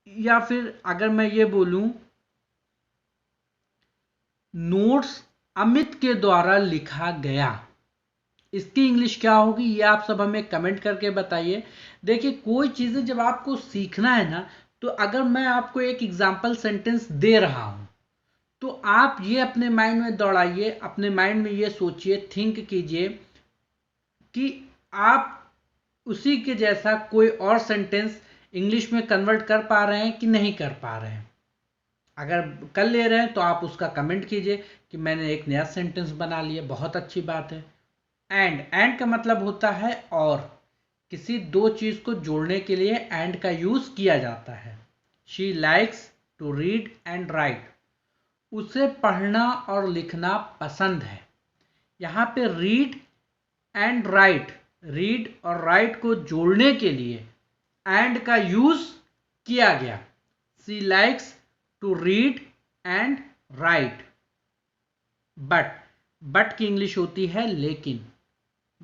या फिर अगर मैं ये बोलूं, नोट्स अमित के द्वारा लिखा गया, इसकी इंग्लिश क्या होगी ये आप सब हमें कमेंट करके बताइए। देखिए, कोई चीजें जब आपको सीखना है ना, तो अगर मैं आपको एक एग्जांपल सेंटेंस दे रहा हूं तो आप ये अपने माइंड में दौड़ाइए, अपने माइंड में ये सोचिए, थिंक कीजिए कि आप उसी के जैसा कोई और सेंटेंस इंग्लिश में कन्वर्ट कर पा रहे हैं कि नहीं कर पा रहे हैं। अगर कर ले रहे हैं तो आप उसका कमेंट कीजिए कि मैंने एक नया सेंटेंस बना लिया, बहुत अच्छी बात है। एंड का मतलब होता है और, किसी दो चीज को जोड़ने के लिए एंड का यूज किया जाता है। She likes to read and write. उसे पढ़ना और लिखना पसंद है। यहाँ पे रीड एंड राइट, रीड और राइट को जोड़ने के लिए एंड का यूज किया गया। She likes to read and write. But की इंग्लिश होती है लेकिन,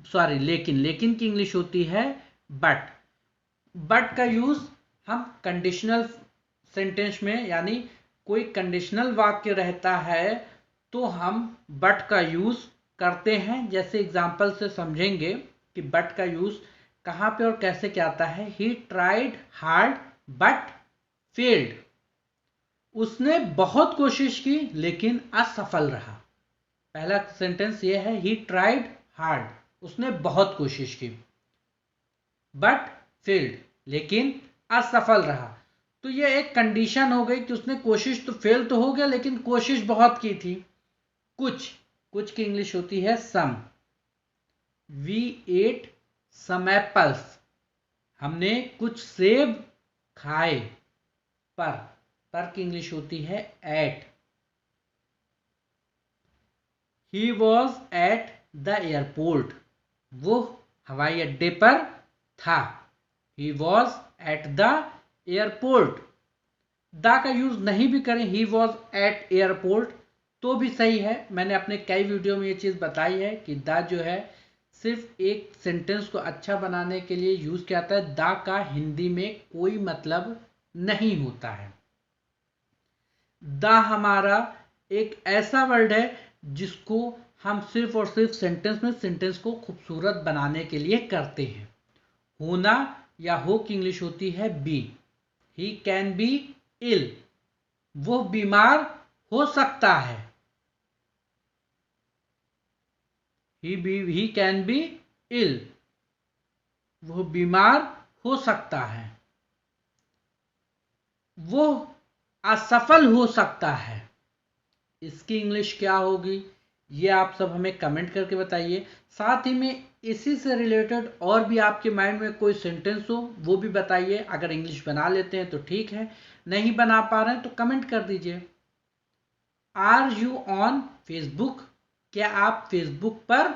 सॉरी लेकिन, लेकिन की इंग्लिश होती है बट का यूज हम कंडीशनल सेंटेंस में, यानी कोई कंडीशनल वाक्य रहता है तो हम बट का यूज करते हैं। जैसे एग्जांपल से समझेंगे कि बट का यूज कहां पे और कैसे क्या आता है। He tried hard but failed. उसने बहुत कोशिश की लेकिन असफल रहा। पहला सेंटेंस ये है, ही ट्राइड हार्ड, उसने बहुत कोशिश की, बट फेल्ड, लेकिन असफल रहा। तो ये एक कंडीशन हो गई कि उसने कोशिश तो, फेल तो हो गया लेकिन कोशिश बहुत की थी। कुछ की इंग्लिश होती है some. We ate some apples. हमने कुछ सेब खाए। पर की इंग्लिश होती है at. He was at the airport, वो हवाई अड्डे पर था। He was at the airport. The का यूज नहीं भी करें, ही वॉज एट एयरपोर्ट तो भी सही है। मैंने अपने कई वीडियो में ये चीज़ बताई है कि द जो है सिर्फ एक सेंटेंस को अच्छा बनाने के लिए यूज किया जाता है। द का हिंदी में कोई मतलब नहीं होता है। द हमारा एक ऐसा वर्ड है जिसको हम सिर्फ और सिर्फ सेंटेंस में सेंटेंस को खूबसूरत बनाने के लिए करते हैं। होना या हो की इंग्लिश होती है be. He can be ill, वो बीमार हो सकता है। ही कैन बी इल, वो बीमार हो सकता है। वो असफल हो सकता है। इसकी इंग्लिश क्या होगी ये आप सब हमें कमेंट करके बताइए। साथ ही में इसी से रिलेटेड और भी आपके माइंड में कोई सेंटेंस हो वो भी बताइए। अगर इंग्लिश बना लेते हैं तो ठीक है, नहीं बना पा रहे हैं तो कमेंट कर दीजिए। आर यू ऑन फेसबुक, क्या आप फेसबुक पर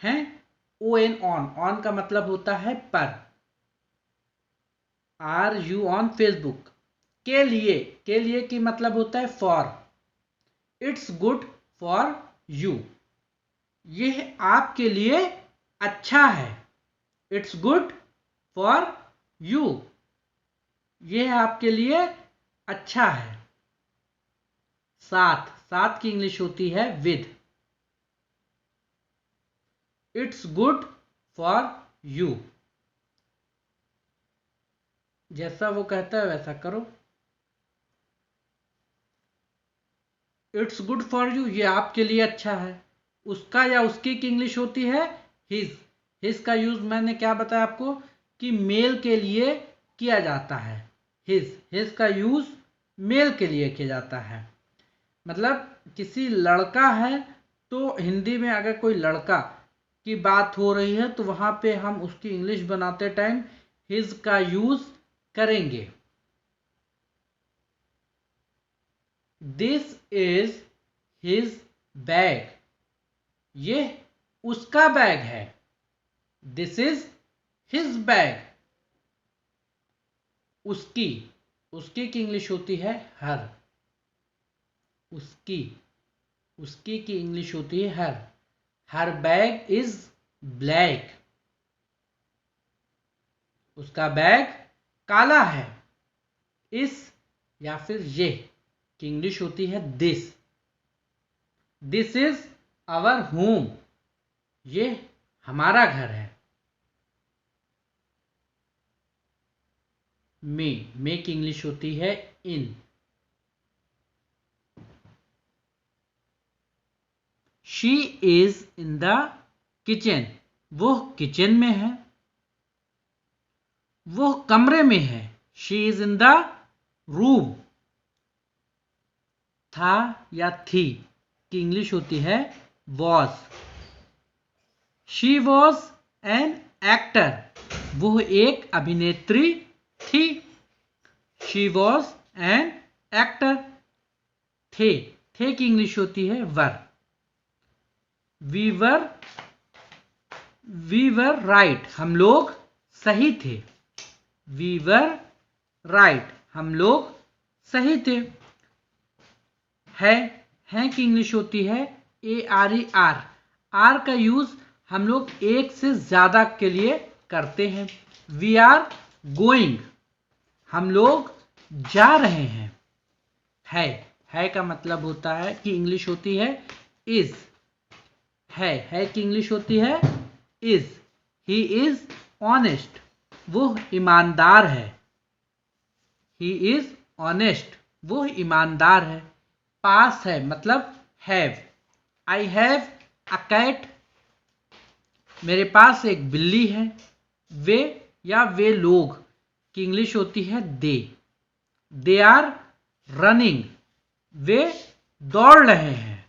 हैं? ओ एन ऑन, ऑन का मतलब होता है पर। Are you on Facebook. के लिए की मतलब होता है for. It's good for you, यह आपके लिए अच्छा है। इट्स गुड फॉर यू, यह आपके लिए अच्छा है। साथ, साथ की इंग्लिश होती है with. It's good for you, जैसा वो कहता है वैसा करो। इट्स गुड फॉर यू, ये आपके लिए अच्छा है। उसका या उसकी की इंग्लिश होती है हिज। हिज का यूज मैंने क्या बताया आपको कि मेल के लिए किया जाता है। हिज का यूज मेल के लिए किया जाता है। मतलब किसी लड़का है तो हिंदी में अगर कोई लड़का की बात हो रही है तो वहां पे हम उसकी इंग्लिश बनाते टाइम हिज का यूज करेंगे। दिस इज हिज बैग, ये उसका बैग है। This is his bag. उसकी, उसकी की इंग्लिश होती है हर। उसकी, उसकी की इंग्लिश होती है हर। हर बैग इज ब्लैक, उसका बैग काला है। इस या फिर ये की इंग्लिश होती है this. This is our home, ये हमारा घर है। मे की इंग्लिश होती है in. She is in the kitchen, वो किचन में है। वो कमरे में है। She is in the room. था या थी की इंग्लिश होती है was. She was an actor, वो एक अभिनेत्री थी। She was an actor. थे की इंग्लिश होती है वर। वी वर राइट, हम लोग सही थे। वी वर राइट, हम लोग सही थे। है की इंग्लिश होती है ARER। आर का यूज हम लोग एक से ज्यादा के लिए करते हैं। वी आर गोइंग, हम लोग जा रहे हैं। है का मतलब होता है कि इंग्लिश होती है इज। है की इंग्लिश होती है इज। ही इज ऑनेस्ट, वो ईमानदार है। ही इज ऑनेस्ट, वो ईमानदार है। पास है मतलब have. I have a cat, मेरे पास एक बिल्ली है। वे या वे लोग की इंग्लिश होती है दे। दे आर रनिंग, वे दौड़ रहे हैं।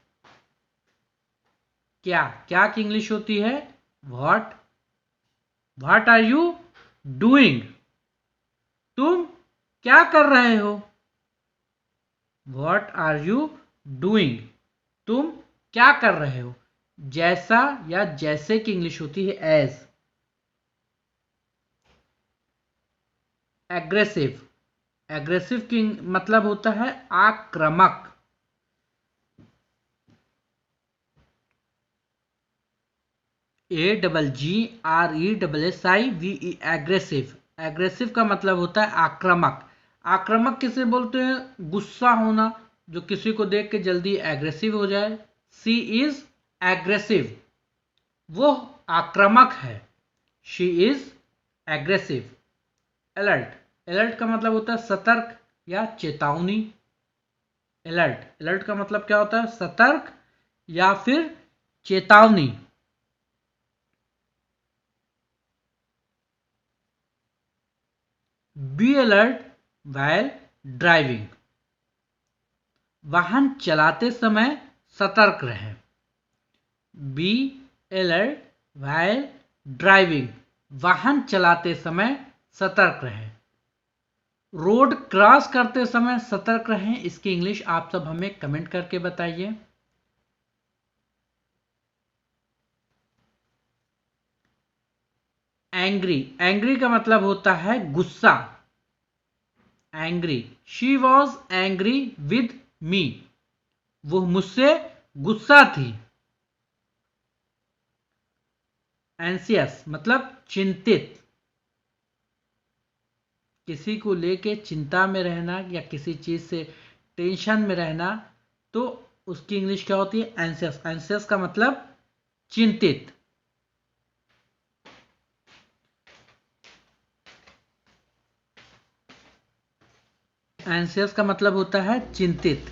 क्या की इंग्लिश होती है what. What are you doing, तुम क्या कर रहे हो। व्हाट आर यू डूइंग, तुम क्या कर रहे हो। जैसा या जैसे की इंग्लिश होती है एज। एग्रेसिव, एग्रेसिव की मतलब होता है आक्रामक। AGGRESSIVE, aggressive. एग्रेसिव का मतलब होता है आक्रामक। आक्रामक किसे बोलते हैं? गुस्सा होना, जो किसी को देख के जल्दी एग्रेसिव हो जाए। शी इज एग्रेसिव, वो आक्रामक है। She is aggressive. Alert, alert का मतलब होता है सतर्क या चेतावनी। अलर्ट, अलर्ट का मतलब क्या होता है? सतर्क या फिर चेतावनी। बी अलर्ट व्हाइल ड्राइविंग, वाहन चलाते समय सतर्क रहें। बी अलर्ट व्हाइल ड्राइविंग, वाहन चलाते समय सतर्क रहें। रोड क्रॉस करते समय सतर्क रहें, इसकी इंग्लिश आप सब हमें कमेंट करके बताइए। एंग्री, एंग्री का मतलब होता है गुस्सा। Angry, she was angry with me, वो मुझसे गुस्सा थी। एंसियस मतलब चिंतित, किसी को लेके चिंता में रहना या किसी चीज से टेंशन में रहना, तो उसकी इंग्लिश क्या होती है? एंसियस। एंसियस का मतलब चिंतित। एंसियस का मतलब होता है चिंतित।